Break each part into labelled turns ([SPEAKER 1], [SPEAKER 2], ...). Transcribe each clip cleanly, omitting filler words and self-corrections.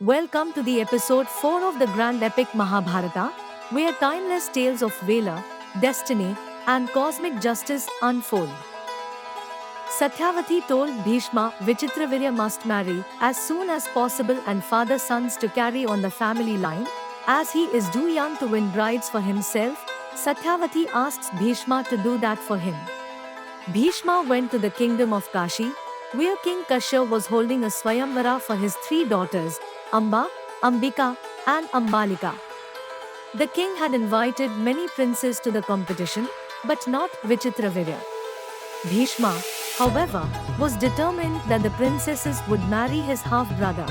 [SPEAKER 1] Welcome to the episode 4 of the grand epic Mahabharata, where timeless tales of valor, destiny, and cosmic justice unfold. Satyavati told Bhishma Vichitravirya must marry as soon as possible and father sons to carry on the family line, as he is too young to win brides for himself. Satyavati asks Bhishma to do that for him. Bhishma went to the kingdom of Kashi, where King Kashyap was holding a Swayamvara for his three daughters, Amba, Ambika, and Ambalika. The king had invited many princes to the competition, but not Vichitravirya. Bhishma, however, was determined that the princesses would marry his half-brother.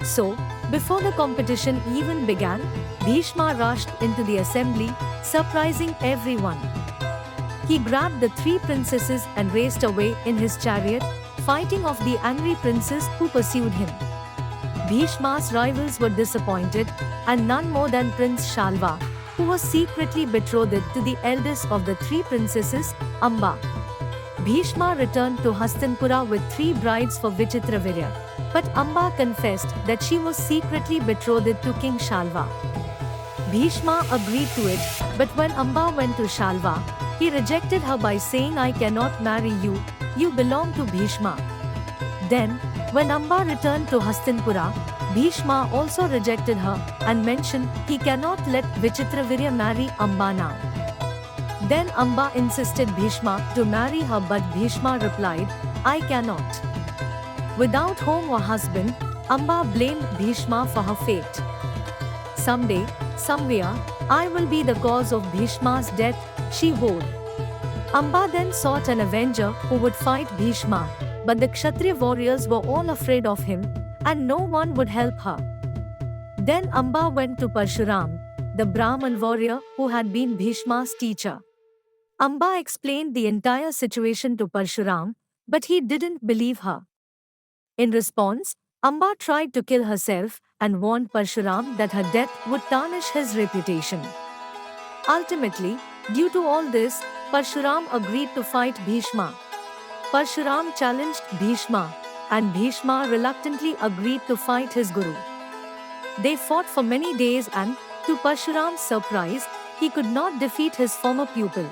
[SPEAKER 1] So, before the competition even began, Bhishma rushed into the assembly, surprising everyone. He grabbed the three princesses and raced away in his chariot, fighting off the angry princes who pursued him. Bhishma's rivals were disappointed, and none more than Prince Shalva, who was secretly betrothed to the eldest of the three princesses, Amba. Bhishma returned to Hastinapura with three brides for Vichitravirya, but Amba confessed that she was secretly betrothed to King Shalva. Bhishma agreed to it, but when Amba went to Shalva, he rejected her by saying, "I cannot marry you, you belong to Bhishma." Then, when Amba returned to Hastinapura, Bhishma also rejected her and mentioned he cannot let Vichitravirya marry Amba now. Then Amba insisted Bhishma to marry her, but Bhishma replied, "I cannot." Without home or husband, Amba blamed Bhishma for her fate. "Someday, somewhere, I will be the cause of Bhishma's death," she vowed. Amba then sought an avenger who would fight Bhishma, but the Kshatriya warriors were all afraid of him, and no one would help her. Then Amba went to Parshuram, the Brahman warrior who had been Bhishma's teacher. Amba explained the entire situation to Parshuram, but he didn't believe her. In response, Amba tried to kill herself and warned Parshuram that her death would tarnish his reputation. Ultimately, due to all this, Parshuram agreed to fight Bhishma. Parshuram challenged Bhishma, and Bhishma reluctantly agreed to fight his guru. They fought for many days and, to Parshuram's surprise, he could not defeat his former pupil.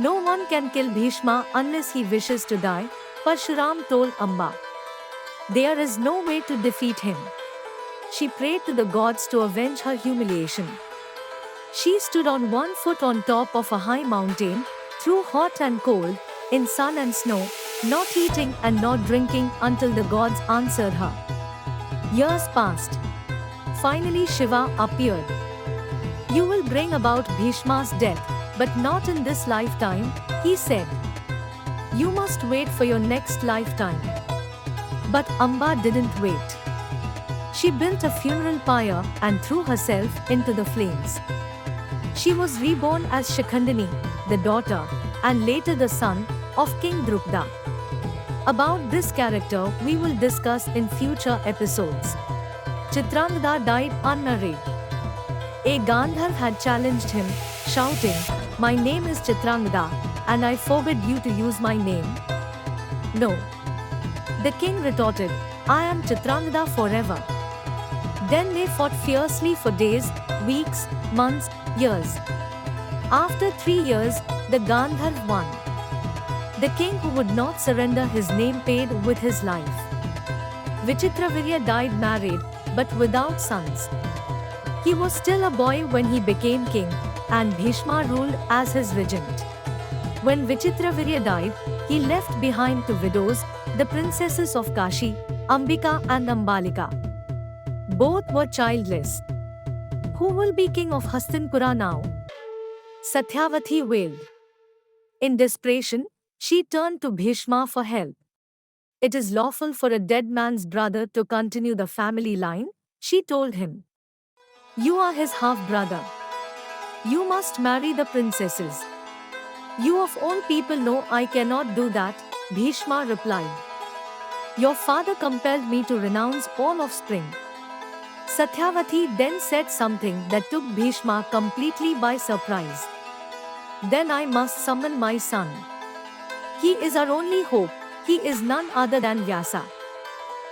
[SPEAKER 1] "No one can kill Bhishma unless he wishes to die," Parshuram told Amba. "There is no way to defeat him." She prayed to the gods to avenge her humiliation. She stood on one foot on top of a high mountain, through hot and cold, in sun and snow, not eating and not drinking until the gods answered her. Years passed. Finally Shiva appeared. "You will bring about Bhishma's death, but not in this lifetime," he said. "You must wait for your next lifetime." But Amba didn't wait. She built a funeral pyre and threw herself into the flames. She was reborn as Shikhandini, the daughter, and later the son, of King Drupada. About this character we will discuss in future episodes. Chitrangada died unmarried. A Gandharv had challenged him, shouting, "My name is Chitrangada, and I forbid you to use my name." "No." The king retorted, "I am Chitrangada forever." Then they fought fiercely for days, weeks, months, years. After 3 years, the Gandharv won. The king who would not surrender his name paid with his life. Vichitravirya died married, but without sons. He was still a boy when he became king, and Bhishma ruled as his regent. When Vichitravirya died, he left behind two widows, the princesses of Kashi, Ambika and Ambalika. Both were childless. Who will be king of Hastinapura now? Satyavati wailed. In desperation, she turned to Bhishma for help. "It is lawful for a dead man's brother to continue the family line," she told him. "You are his half-brother. You must marry the princesses." "You of all people know I cannot do that," Bhishma replied. "Your father compelled me to renounce all offspring." Satyavati then said something that took Bhishma completely by surprise. "Then I must summon my son. He is our only hope, he is none other than Vyasa."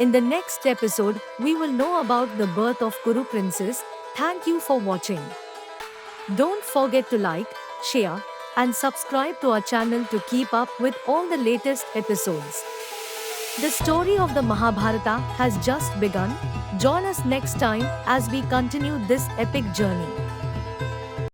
[SPEAKER 1] In the next episode, we will know about the birth of Kuru princess. Thank you for watching. Don't forget to like, share, and subscribe to our channel to keep up with all the latest episodes. The story of the Mahabharata has just begun. Join us next time as we continue this epic journey.